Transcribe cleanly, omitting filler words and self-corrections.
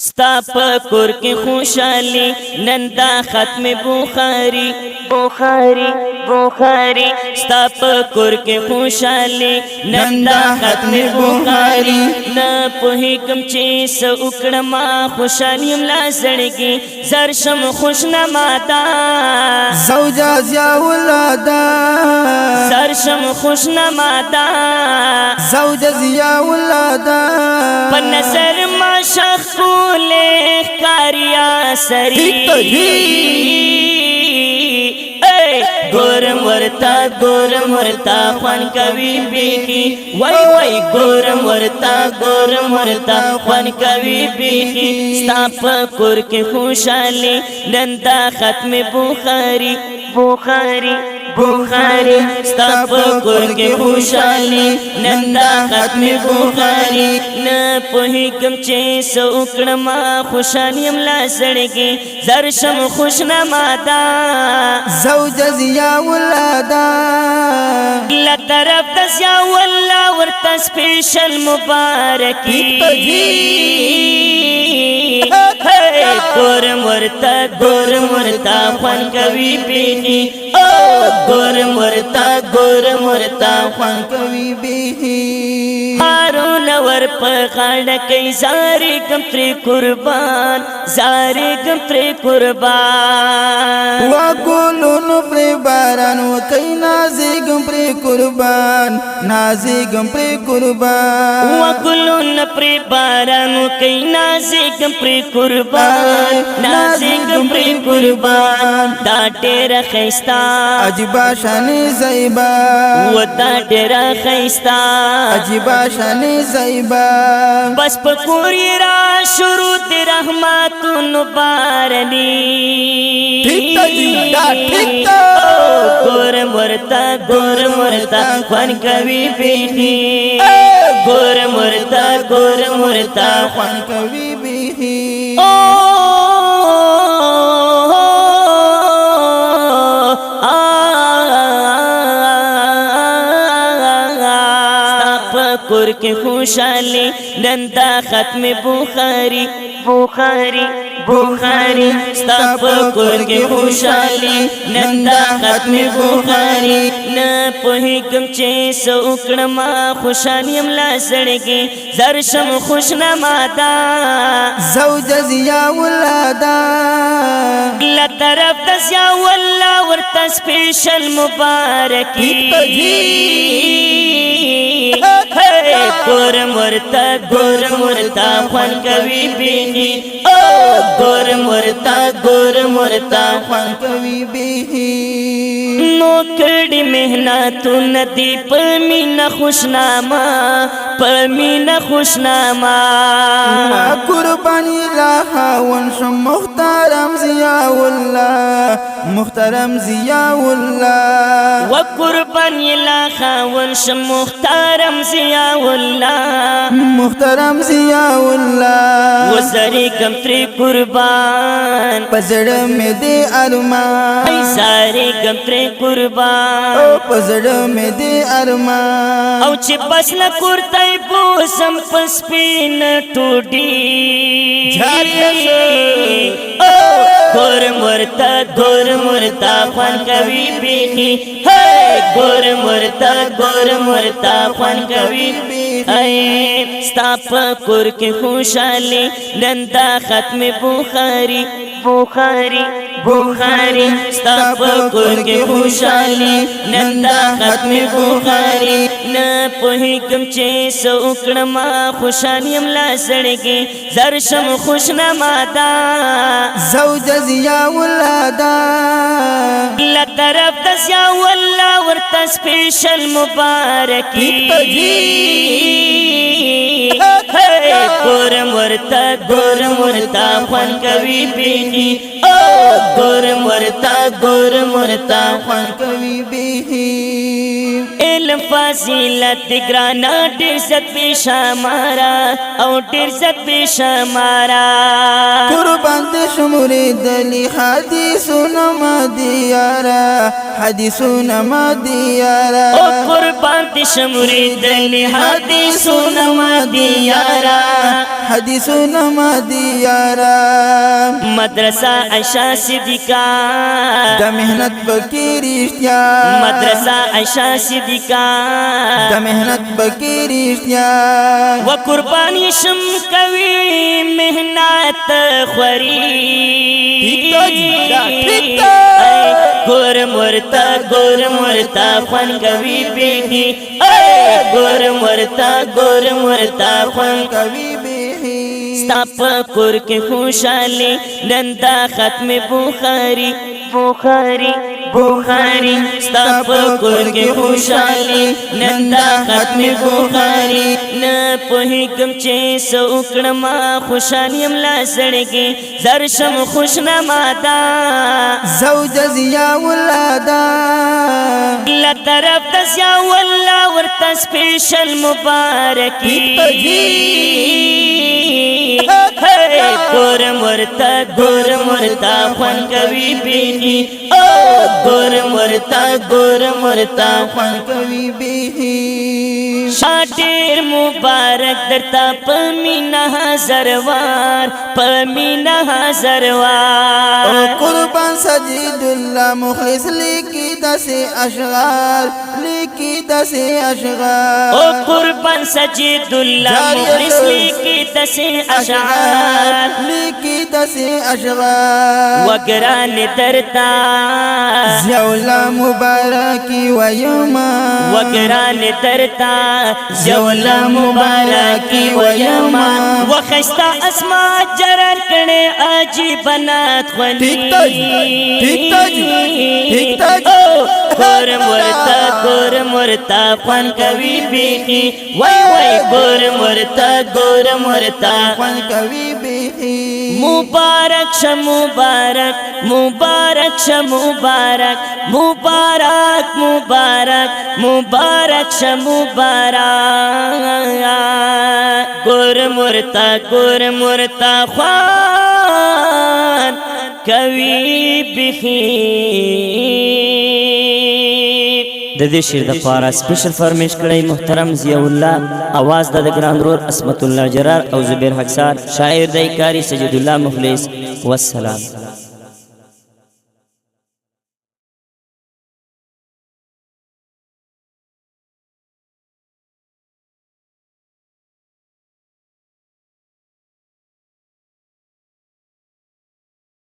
ستا په کور کې خوشالي نن دا ختم بخاري بخاري بخاري ستا په کور کې خوشالي نن دا ختم بخاري نه پوهېږم چې څه وکړم خوشالي یم لا زړګي زر شم خوشنما ده زوجه ضیاء الله ده زر شم خوشنما ده زوجه ضیاء الله ده په نظر ما شخ کولې ښکاریا سري ګورم ورتا خوان کوي بیخي وای وای ګورم ورتا خوان کوي بیخي ستا په کور کې خوشالي نن دا ختم بخاري بخاري بخاري ستا په کور کې خوشالي نن دا ختم بخاري نه پوهېږم چې څه وکړم خوشالي یم لا زړګي زر شم خوشنما ده زوجه ضیاء الله ده له طرف د ضیاء الله ورته سپیشل مبارکي ګورم ورتا خوان کوي بیخي ګورم ورتا خوان کوي بیخي هارون ور په غاړه کې زاري کم تر قربان زاري کم تر قربان وګلونو پر باران وکي نازګم پر قربان نازګم پر قربان وګلونو پر باران وکي نازګم پر قربان نازګم پر قربان دا ډېر خيستا عجيبه شان زيبا و دا ډېر خيستا عجيبه شان زيبا بس پکوري را شروع د رحمتونو بارني ٹھیک جی دا ٹھیک ګورم ورتا خوان کوي بیخي ګورم ورتا خوان کوي بیخي کور کې خوشالي نن دا ختم بخاري بخاري بخاري ستا په کور کې خوشالي نن دا ختم بخاري نه پوهېږم چې څه وکړم خوشالي یم لا زړګي زر شم خوشنما ده زوجه ضیاء الله ده له طرف د ضیاء الله ورته سپیشل مبارکي ګورم ورتا خوان کوي بیخي ګورم ورتا خوان کوي بیخي نو کړي مهنتونه دي په مینا خوشنامه په مینا خوشنامه قرباني لا هاون شم محترم ضیاء الله محترم ضیاء الله وقرباني لا هاون شم محترم ضیاء الله محترم ضیاء الله وزري کم تر قربان پزړه مې دې ارمان ای ساري کم تر قربان پزړه مې دې ارمان او چې بس لا کورتای بوسم پسپین ټوډي ګورم ورتا خوان کوي بیخي ګورم ورتا خوان کوي اے ستا په کور کې خوشالي نن دا ختم بخاري بخاري بخاري ستا په کور کې خوشالي نن دا ختم بخاري نه پوهېږم چې څه وکړم خوشالي یم لا زړګي زر شم خوشنما ده زوجه ضیاء الله ده له طرف د ضیاء الله ورته سپیشل مبارکي ګورم ورتا خوان کوي بیخي ګورم ورتا خوان کوي بیخي علم فضیلت گرانا ډیر زت بشمارا او ډیر زت بشمارا قربان د شمورې دلی حدیثونه مادي یارا حدیثونه مادي یارا او قربان د شمورې دلی حدیثونه مادي یارا حدیثونه مادي یارا مدرسہ عائشہ صدیقہ د مهنت بکی رښتیا مدرسہ عائشہ صدیقہ د مهنت بکی رښتیا و قربانی شم کوي مهنت خوري ګور مرتا خوان کوي بیخي ګور مرتا خوان کوي بیخي ستا په کور کې خوشالي نن دا ختم بخاري ستا په کور کې خوشالي نن دا ختم بخاري نه پوهېږم چې څه وکړم خوشالي یم لا زړګي زر شم خوشنما ده زوج ضیاء الله ده له طرف د ضیاء الله ورته سپیشل مبارکي ګور مرتا خوان کوي بیخي ګور مرتا خوان کوي بیخي شاټیر مبارک درتا پمینا هزاروار او قربان سجید الله مخلص لیکي داسې اشعار او قربان سجید الله مخلص لیکي داسې اشعار وگران درتا ضیاء الله مبارکی ویما وگران درتا ضیاء الله مبارکی ویما وخستا اسماء جران کړي عجیب بنات خونی ٹھیک تاج ګور مرتا خوان کوي بیخي وای ګور مرتا خوان کوي بیخي مبارک ش مبارک ش مبارک ګور مرتا خوان کوي بیخي د دې شعر د پاره سپیشل فرمیش کړی محترم ضیاء الله आवाज د ګران رور اسمت الله جرار او زبیر حقسار شاعر د کاری سجد الله مخلص والسلام